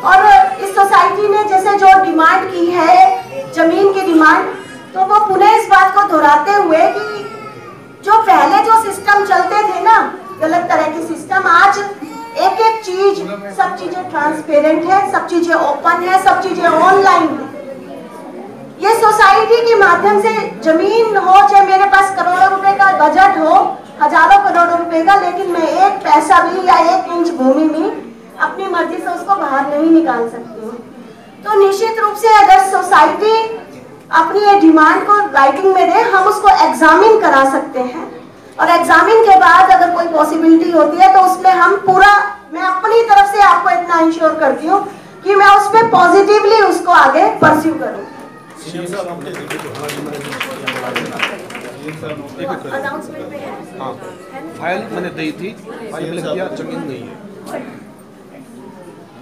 और इस सोसाइटी ने जैसे जो डिमांड की है, जमीन की डिमांड, तो वो पुनः इस बात को दोहराते हुए कि जो पहले जो सिस्टम चलते थे ना, गलत तरह के सिस्टम, आज एक एक चीज, सब चीजें ट्रांसपेरेंट है, सब चीजें ओपन है, सब चीजें ऑनलाइन है। ये सोसाइटी के माध्यम से जमीन हो, चाहे मेरे पास करोड़ों रुपए का बजट हो, हजारों करोड़ों रुपए का, लेकिन मैं एक पैसा भी या 1 इंच भूमि में अपनी मर्जी से उसको बाहर नहीं निकाल सकती हूँ। तो निश्चित रूप से अगर सोसाइटी अपनी ये डिमांड को राइटिंग में दे, हम उसको एग्जामिन करा सकते हैं और एग्जामिन के बाद अगर कोई पॉसिबिलिटी होती है तो उसमें हम पूरा, मैं अपनी तरफ से आपको इतना इंश्योर करती हूँ कि मैं उसमें पॉजिटिवली उसको आगे परस्यू करूँ। अनाउंसमेंट में है, हाँ, फाइल मैंने दी थी, फाइल लिख दिया, जमीन नहीं है।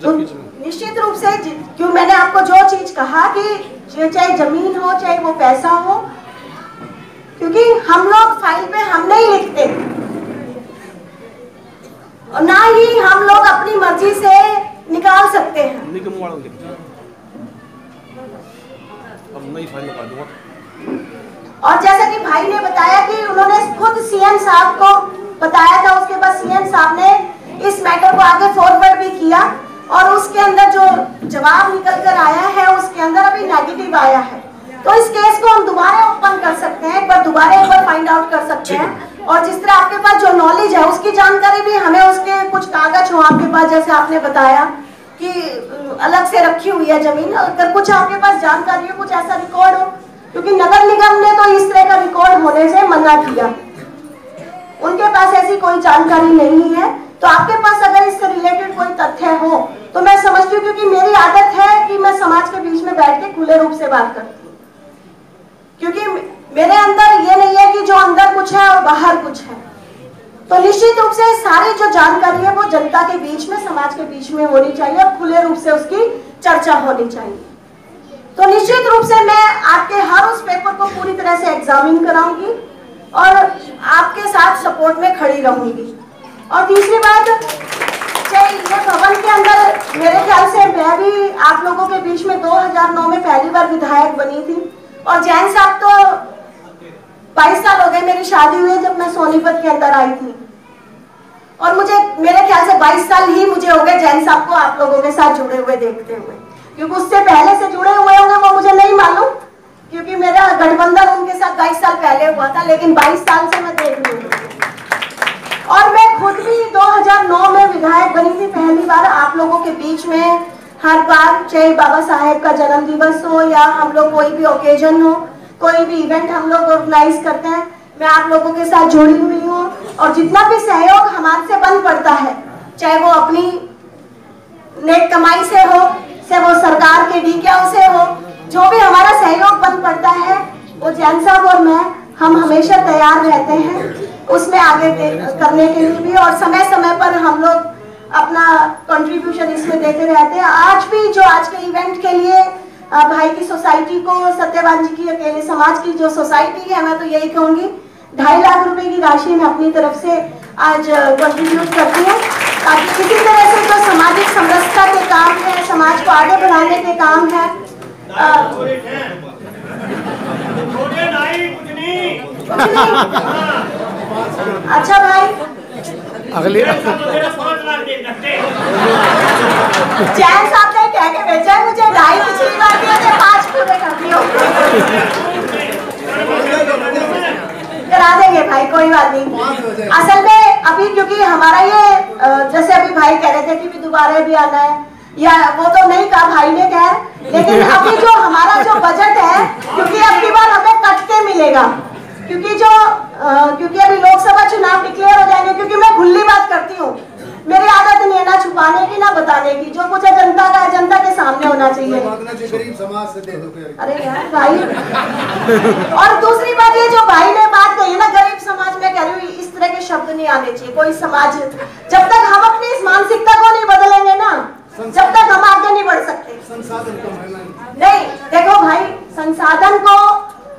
तो निश्चित रूप से क्यों मैंने आपको जो चीज कहा कि चाहे जमीन हो चाहे वो पैसा हो, क्योंकि हम लोग फाइल पे हम नहीं लिखते और ना ही हम लोग अपनी मर्जी से निकाल सकते हैं। निगम वालों लिखते हैं, अब नई फाइल लगा दूंगा भाई ने बताया कि उन्होंने खुद सीएम साहब को बताया था, उसके बाद सीएम साहब ने इस मैटर को आगे फॉरवर्ड भी किया और उसके अंदर जो जवाब निकल कर आया है उसके अंदर अभी नेगेटिव आया है। तो इस केस को हम दोबारा ओपन कर सकते हैं, एक बार फाइंड आउट कर सकते हैं। और जिस तरह आपके पास जो नॉलेज है उसकी जानकारी भी हमें, उसके कुछ कागज हो आपके पास, जैसे आपने बताया कि अलग से रखी हुई है जमीन, अगर कुछ आपके पास जानकारी हो, कुछ ऐसा रिकॉर्ड हो, क्योंकि नगर निगम ने तो इस तरह का रिकॉर्ड होने से मना किया, उनके पास ऐसी कोई जानकारी नहीं है। तो आपके पास अगर इससे रिलेटेड कोई तथ्य हो तो मैं समझती हूँ, क्योंकि मेरी आदत है कि मैं समाज के बीच में बैठ के खुले रूप से बात करती हूँ, क्योंकि मेरे अंदर ये नहीं है कि जो अंदर कुछ है और बाहर कुछ है। तो निश्चित रूप से सारी जो जानकारी है वो जनता के बीच में, समाज के बीच में होनी चाहिए और खुले रूप से उसकी चर्चा होनी चाहिए। तो निश्चित रूप से मैं आपके हर उस पेपर को पूरी तरह से एग्जामिन कराऊंगी और आपके साथ सपोर्ट में खड़ी रहूंगी। और तीसरी बात, ये भवन के अंदर मेरे ख्याल से मैं भी आप लोगों के बीच में 2009 में पहली बार विधायक बनी थी और जैन साहब तो 22 साल हो गए मेरी शादी हुई जब मैं सोनीपत के अंदर आई थी, और मुझे मेरे ख्याल से 22 साल ही मुझे हो गए जैन साहब को आप लोगों के साथ जुड़े हुए देखते हुए, क्योंकि उससे पहले से जुड़े हुए होंगे वो मुझे नहीं मालूम, क्योंकि मेरा गठबंधन उनके साथ 22 साल पहले हुआ था, लेकिन 22 साल से मैं देख रही हूँ। और मैं खुद भी 2009 में विधायक बनी थी पहली बार आप लोगों के बीच में। हर बार चाहे बाबा साहेब का जन्म दिवस हो या हम लोग कोई भी ओकेजन हो, कोई भी इवेंट हम लोग ऑर्गेनाइज करते हैं, मैं आप लोगों के साथ जुड़ी हुई हूँ। और जितना भी सहयोग हमारे से बन पड़ता है, चाहे वो अपनी नेक कमाई से हो, चाहे वो सरकार के डीक्याओं से हो, जो भी हमारा सहयोग बन पड़ता है वो जैन साहब और मैं, हम हमेशा तैयार रहते हैं उसमें आगे करने के लिए भी, और समय समय पर हम लोग अपना कंट्रीब्यूशन इसमें देते रहते हैं। आज भी जो आज के इवेंट के लिए भाई की सोसाइटी को, सत्यवान जी की अकेले समाज की जो सोसाइटी है, मैं तो यही कहूंगी 2.5 लाख रुपए की राशि मैं अपनी तरफ से आज कंट्रीब्यूट करती हूँ, ताकि किसी तरह से जो सामाजिक समरसता के काम है, समाज को आगे बढ़ाने के काम है। अच्छा भाई, अगले जैन साहब ने कह के भेजा है मुझे 2.5 पिछली बार दिए थे, 5 पूरे कर दियो। करा देंगे भाई, कोई बात नहीं। असल में अभी क्योंकि हमारा ये जैसे अभी भाई कह रहे थे कि भी दोबारा भी आना है, या वो तो नहीं कहा भाई ने कहा, लेकिन अभी जो हमारा जो बजट है, क्योंकि अगली बार हमें कट के मिलेगा, क्योंकि अभी लोकसभा चुनाव डिक्लेयर हो जाएंगे, क्योंकि मैं खुली बात करती हूँ, मेरी आदत नहीं है ना छुपाने की ना बताने की, जो कुछ है जनता का है, जनता के सामने होना चाहिए। गरीब समाज से दे दो। अरे यार भाई, और दूसरी बात ये जो भाई ने बात कही है ना, गरीब समाज में कह रही हूँ, इस तरह के शब्द नहीं आने चाहिए। कोई समाज जब तक हम अपनी इस मानसिकता को नहीं बदलेंगे ना, जब तक हम आगे नहीं बढ़ सकते। नहीं, देखो भाई, संसाधन को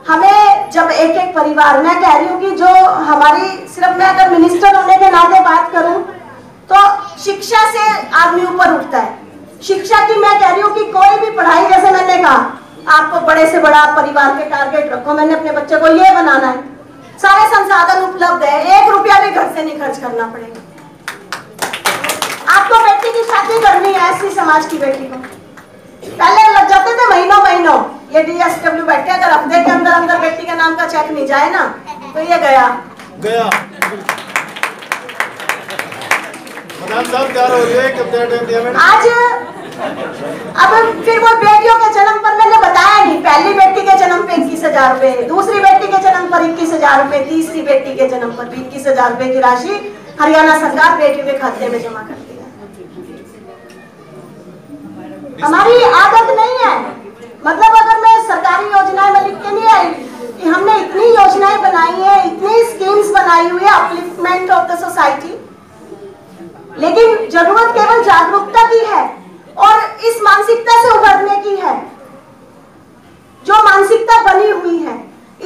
हमें जब एक एक परिवार, मैं कह रही हूँ कि जो हमारी, सिर्फ मैं अगर मिनिस्टर होने के नाते बात करूं तो शिक्षा से आदमी ऊपर उठता है। शिक्षा की मैं कह रही हूँ कि कोई भी पढ़ाई, जैसे मैंने कहा आपको बड़े से बड़ा परिवार के टारगेट रखो, मैंने अपने बच्चे को ये बनाना है, सारे संसाधन उपलब्ध है, 1 रुपया भी घर से नहीं खर्च करना पड़ेगा। आपको बेटी की शादी करनी है, ऐसी समाज की बेटी को, पहले लग जाते थे महीनों, ये DSW बैठे, अगर हफ्ते के अंदर बेटी के नाम का चेक नहीं जाए ना तो ये गया। आज अब फिर वो बेटियों के जन्म पर मैंने बताया नहीं, पहली बेटी के जन्म पे 21,000 रुपए, दूसरी बेटी के जन्म पर 21,000 रुपए, तीसरी बेटी के जन्म पर भी 21,000 रुपए की राशि हरियाणा सरकार बेटियों के खाते में जमा करती है। हमारी आदत नहीं है, मतलब अगर मैं सरकारी योजनाएं में लिख के नहीं आई कि हमने इतनी योजनाएं बनाई है, इतनी स्कीम्स बनाई हुई है अपलिफ्टमेंट ऑफ द सोसाइटी, लेकिन जरूरत केवल जागरूकता की है और इस मानसिकता से उभरने की है। जो मानसिकता बनी हुई है,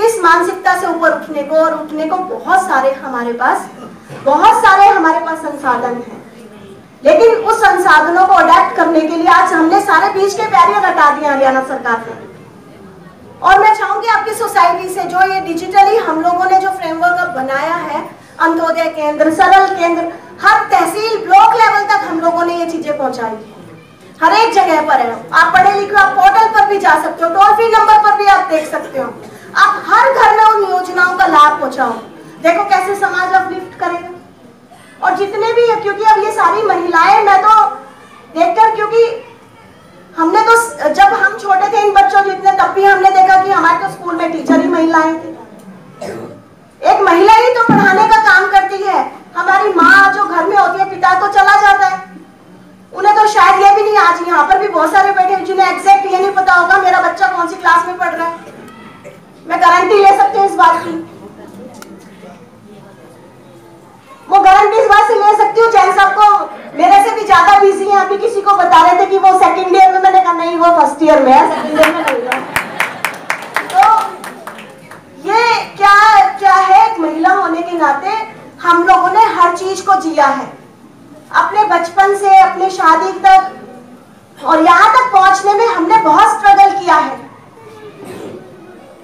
इस मानसिकता से ऊपर उठने को बहुत सारे हमारे पास संसाधन हैं, लेकिन उस संसाधनों को अडेप्ट करने के लिए आज हमने सारे बीच के बैरियर हटा दिए हरियाणा सरकार ने, और मैं चाहूंगी आपकी सोसाइटी से जो ये डिजिटली हम लोगों ने जो फ्रेमवर्क अब बनाया है, अंत्योदय केंद्र, सरल केंद्र, हर तहसील ब्लॉक लेवल तक हम लोगों ने ये चीजें पहुंचाई है। हर एक जगह पर है। आप पढ़े लिखे, आप पोर्टल पर भी जा सकते हो, टोल फ्री नंबर पर भी आप देख सकते हो। आप हर घर में उन योजनाओं का लाभ पहुंचाओ। देखो कैसे समाज अपलिफ्ट करेगा। और जितने भी है, क्योंकि अब ये सारी महिलाएं, मैं तो देखकर, क्योंकि हमने तो जब हम छोटे थे इन बच्चों जितने, तब भी हमने देखा कि हमारे तो स्कूल में टीचर ही महिलाएं थी। एक महिला ही तो पढ़ाने का काम करती है। हमारी माँ जो घर में होती है, पिता तो चला जाता है, उन्हें तो शायद ये भी नहीं, आज यहाँ पर भी बहुत सारे बैठे हैं जिन्हें एग्जैक्ट ये नहीं पता होगा मेरा बच्चा कौन सी क्लास में पढ़ रहा है। मैं गारंटी ले सकती हूँ इस बात की। वो गारंटी इस बात से ले सकती हूँ, जैन साहब को मेरे से भी ज्यादा बिजी हैं। अभी किसी को बता रहे थे कि वो सेकंड ईयर में, मैंने कहा नहीं वो फर्स्ट ईयर में है, सेकंड ईयर में नहीं है। तो ये क्या है, एक महिला होने के नाते हम लोगों ने हर चीज को जिया है, अपने बचपन से अपने शादी तक, और यहाँ तक पहुंचने में हमने बहुत स्ट्रगल किया है।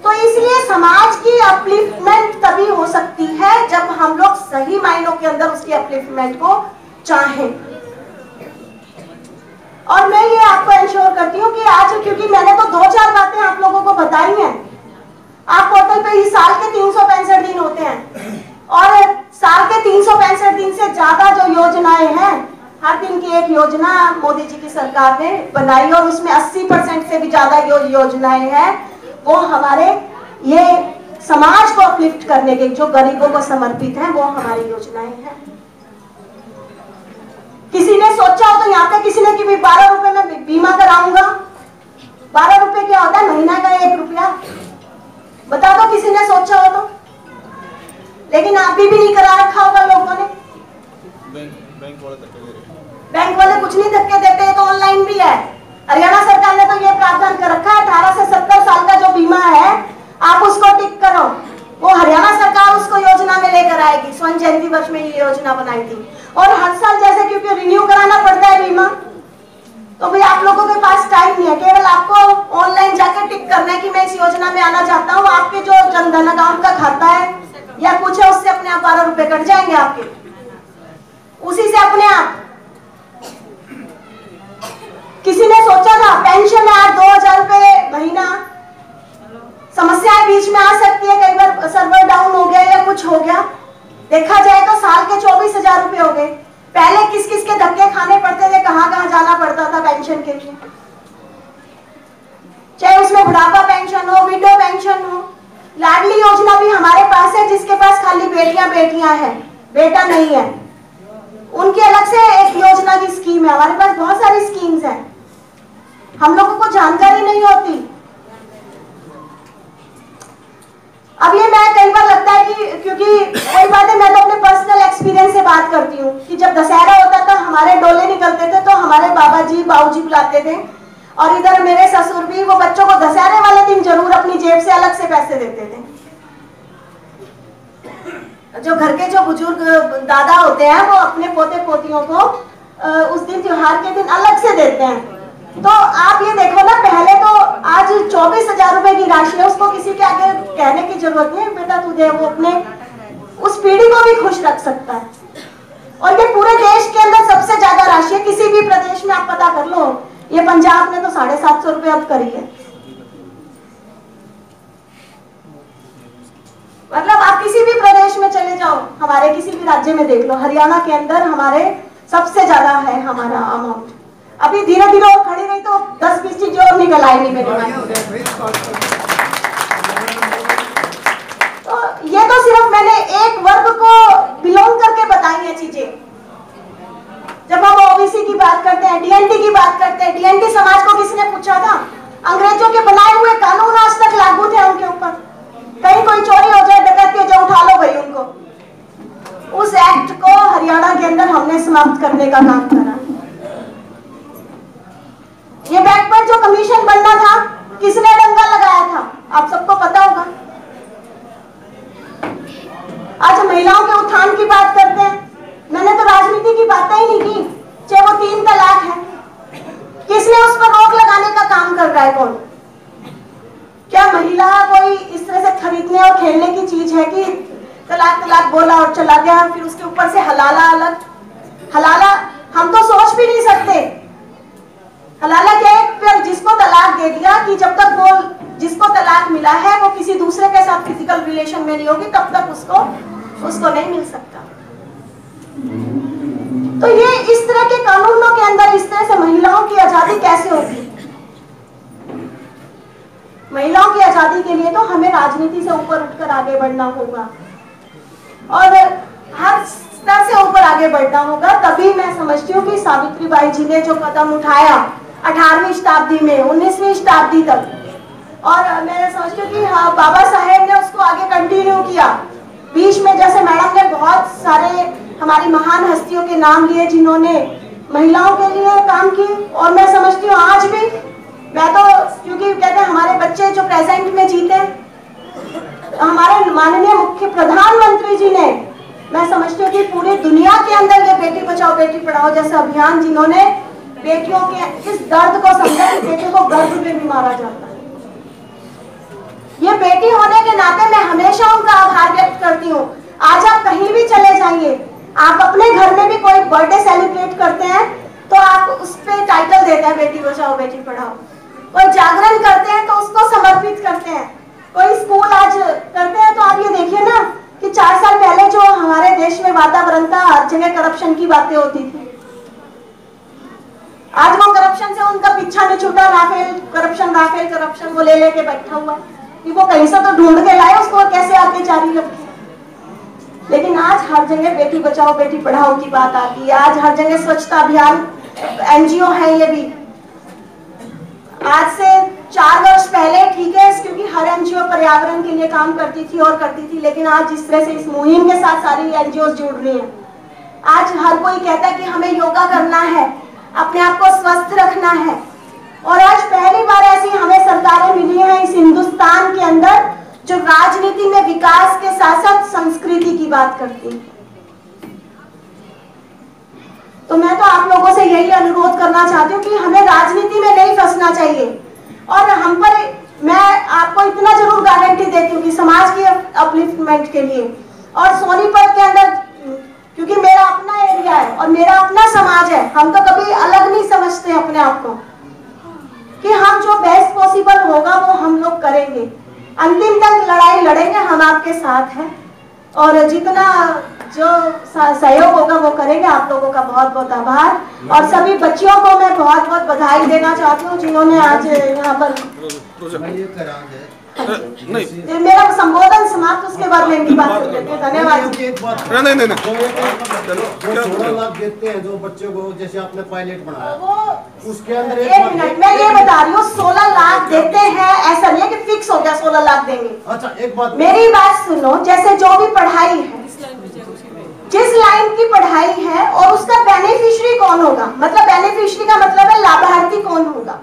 तो इसलिए समाज की अपलिफ्टमेंट तभी हो सकती है जब हम लोग सही मायनों के अंदर उसकी अपलिफ्टमेंट को चाहें। और मैं ये आपको इंश्योर करती हूँ कि आज, क्योंकि मैंने तो 2-4 बातें आप लोगों को बताई हैं, आप पोर्टल पे इस साल के 365 दिन होते हैं, और साल के 365 दिन से ज्यादा जो योजनाएं हैं, हर दिन की एक योजना मोदी जी की सरकार ने बनाई, और उसमें 80% से भी ज्यादा जो योजनाएं हैं वो हमारे ये समाज को अपलिफ्ट करने के, जो गरीबों को समर्पित हैं, वो हमारी योजनाएं हैं। किसी ने सोचा हो तो यहाँ पे किसी ने कि 12 रुपए में बीमा कराऊंगा। 12 रुपए क्या होता है, महीना का 1 रुपया। बता दो किसी ने सोचा हो तो। लेकिन अभी भी नहीं करा रखा होगा लोगों ने। बैंक वाले कुछ नहीं धक्के देते, तो ऑनलाइन भी है। हरियाणा सरकार ने तो ये प्रावधान कर रखा है, 18 से 70 साल का जो बीमा है आप उसको टिक करो, वो हरियाणा सरकार उसको योजना में लेकर आएगी। स्वर्ण जयंती वर्ष में ये योजना बनाई थी, और हर साल जैसे क्योंकि रिन्यू कराना पड़ता है बीमा, तो भाई आप लोगों के पास टाइम नहीं है, केवल आपको ऑनलाइन जाकर टिक करना है कि मैं इस योजना में आना चाहता हूँ। आपके जो जनधन अकाउंट का खाता है या कुछ है, उससे अपने आप 12 रुपए कट जाएंगे आपके, उसी से अपने आप। किसी ने सोचा था पेंशन है 2000 रुपए महीना, समस्याएं बीच में आ सकती है, कई बार सर्वर डाउन हो गया या कुछ हो गया, देखा जाए तो साल के 24,000 रुपए हो गए। पहले किस किस के धक्के खाने पड़ते थे, कहाँ कहाँ जाना पड़ता था पेंशन के लिए, चाहे उसमें बुढ़ापा पेंशन हो, विडो पेंशन हो। लाडली योजना भी हमारे पास है, जिसके पास खाली बेटियां हैं, बेटा नहीं है, उनकी अलग से एक योजना की स्कीम है। हमारे पास बहुत सारी स्कीम्स हैं, हम लोगों को जानकारी नहीं होती। अब ये मैं कई बार लगता है कि, क्योंकि कोई बात है, मैं तो अपने पर्सनल एक्सपीरियंस से बात करती हूँ कि जब दशहरा होता था, हमारे डोले निकलते थे, तो हमारे बाबा जी बाबूजी बुलाते थे, और इधर मेरे ससुर भी, वो बच्चों को दशहरे वाले दिन जरूर अपनी जेब से अलग से पैसे देते थे। जो घर के जो बुजुर्ग दादा होते हैं, वो अपने पोते पोतियों को उस दिन त्योहार के दिन अलग से देते हैं। तो आप ये देखो ना, पहले तो आज 24,000 रुपए की राशि है, उसको किसी के आगे कहने की जरूरत नहीं, बेटा तू दे, वो अपने उस पीढ़ी को भी खुश रख सकता है। और ये पूरे देश के अंदर सबसे ज्यादा राशि है, किसी भी प्रदेश में आप पता कर लो। ये पंजाब ने तो 750 रुपए अब करी है। मतलब आप किसी भी प्रदेश में चले जाओ, हमारे किसी भी राज्य में देख लो, हरियाणा के अंदर हमारे सबसे ज्यादा है हमारा अमाउंट। अभी धीरे धीरे और खड़ी रही तो 10-20 चीजें और निकल आएंगी मेरे मन। तो ये तो सिर्फ मैंने एक वर्ग को बिलोंग करके बताई है चीजें। जब हम ओबीसी की बात करते हैं, डीएनटी की बात करते हैं, डीएनटी समाज को किसने पूछा था? अंग्रेजों के बनाए हुए कानून आज तक लागू थे उनके ऊपर। कहीं कोई चोरी हो जाए, डकैती हो जाए, उठा लो भाई उनको। उस एक्ट को हरियाणा के अंदर हमने समाप्त करने का काम करा। ये बैकवर्ड जो कमीशन बनना था, किसने डंका लगाया था? आप सबको पता होगा। आज महिलाओं के उत्थान की बात करते हैं, मैंने तो राजनीति की बातें ही नहीं की, चाहे वो 3 तलाक है, किसने उस पर रोक लगाने का काम कर रहा है? कौन? क्या महिला कोई इस तरह से खरीदने और खेलने की चीज है कि तलाक तलाक बोला और चला गया, फिर उसके ऊपर से हलाला अलग। हलाला हम तो सोच भी नहीं सकते। हलाला क्या है? फिर जिसको तलाक दे दिया कि जब तक वो जिसको तलाक मिला है वो किसी दूसरे के साथ फिजिकल रिलेशन में नहीं होगी तब तक उसको नहीं मिल सकता। तो ये इस तरह के कानूनों के अंदर इस तरह से महिलाओं की आजादी कैसे होगी? महिलाओं की आजादी के लिए तो हमें राजनीति से ऊपर उठकर आगे बढ़ना होगा और हर स्तर से ऊपर आगे बढ़ना होगा। तभी मैं समझती हूँ कि सावित्रीबाई जी ने जो कदम उठाया 18वीं शताब्दी में 19वीं शताब्दी तक, और मैं समझती हूँ कि हाँ, बाबा साहेब ने उसको आगे कंटिन्यू किया। बीच में जैसे मैडम ने बहुत सारे हमारी महान हस्तियों के नाम लिए जिन्होंने महिलाओं के लिए काम की, और मैं समझती हूँ आज भी मैं तो, क्योंकि कहते हैं हमारे बच्चे जो प्रेजेंट में जीते, हमारे माननीय मुख्य प्रधानमंत्री जी ने, मैं समझती हूँ कि पूरी दुनिया के अंदर ये बेटी बचाओ बेटी पढ़ाओ जैसा अभियान, जिन्होंने बेटियों के इस दर्द को समझा कि बेटी को गर्भ में भी मारा जाता है। ये बेटी होने के नाते मैं हमेशा उनका आभार व्यक्त करती हूँ। आज आप कहीं भी चले जाइए, आप अपने घर में भी कोई बर्थडे सेलिब्रेट करते हैं तो आप उस पे टाइटल देते हैं बेटी बचाओ बेटी पढ़ाओ। कोई जागरण करते हैं तो उसको समर्पित करते हैं। कोई स्कूल आज करते हैं तो आप ये देखिए ना कि 4 साल पहले जो हमारे देश में वातावरण था, हर जगह करप्शन की बातें होती थी, आज वो करप्शन से उनका पीछा नहीं छूटा। राफेल करप्शन वो ले लेके बैठा हुआ कि वो कहीं से तो ढूंढ के लाए, उसको कैसे आगे जारी रखे। लेकिन आज हर जगह बेटी बचाओ बेटी पढ़ाओ की बात आती है। आज हर जगह स्वच्छता अभियान, एनजीओ है ये भी। आज से 4 वर्ष पहले, ठीक है, क्योंकि हर एनजीओ पर्यावरण के लिए काम करती थी, लेकिन आज जिस तरह से इस मुहिम के साथ सारी एनजीओ जुड़ रही हैं, आज हर कोई कहता है कि हमें योगा करना है, अपने आप को स्वस्थ रखना है। और आज पहली बार ऐसी हमें सरकारें मिली हैं इस हिंदुस्तान के अंदर जो राजनीति में विकास के साथ साथ संस्कृति की बात करती है। तो मैं तो आप लोगों से यही अनुरोध करना चाहती हूँ कि हमें राजनीति में नहीं फंसना चाहिए, और हम पर मैं आपको इतना जरूर गारंटी देती हूँ कि समाज की अपलिफ्टमेंट के लिए और सोनीपत के अंदर, क्योंकि मेरा अपना एरिया है और मेरा अपना समाज है, हम तो कभी अलग नहीं समझते अपने आप को, कि हम जो बेस्ट पॉसिबल होगा वो हम लोग करेंगे। अंतिम तक लड़ाई लड़ेंगे, हम आपके साथ हैं, और जितना जो सहयोग होगा वो करेंगे। आप लोगों का बहुत बहुत आभार, और सभी बच्चियों को मैं बहुत बहुत बधाई देना चाहती हूँ जिन्होंने आज यहाँ पर नहीं, मेरा संबोधन समाप्त, उसके बाद मैं इनकी बात कर लेती हूँ। धन्यवाद। नहीं जो 16 लाख देते हैं जो बच्चों को, जैसे आपने पायलट बनाया, वो उसके अंदर एक मिनट मैं ये बता रही हूँ, 16 लाख देते हैं, ऐसा नहीं है कि फिक्स हो गया 16 लाख देंगे। अच्छा एक बात, मेरी बात सुनो, जैसे जो भी पढ़ाई है, जिस लाइन की पढ़ाई है, और उसका बेनिफिशियरी कौन होगा, मतलब बेनिफिशियरी का मतलब है लाभार्थी कौन होगा।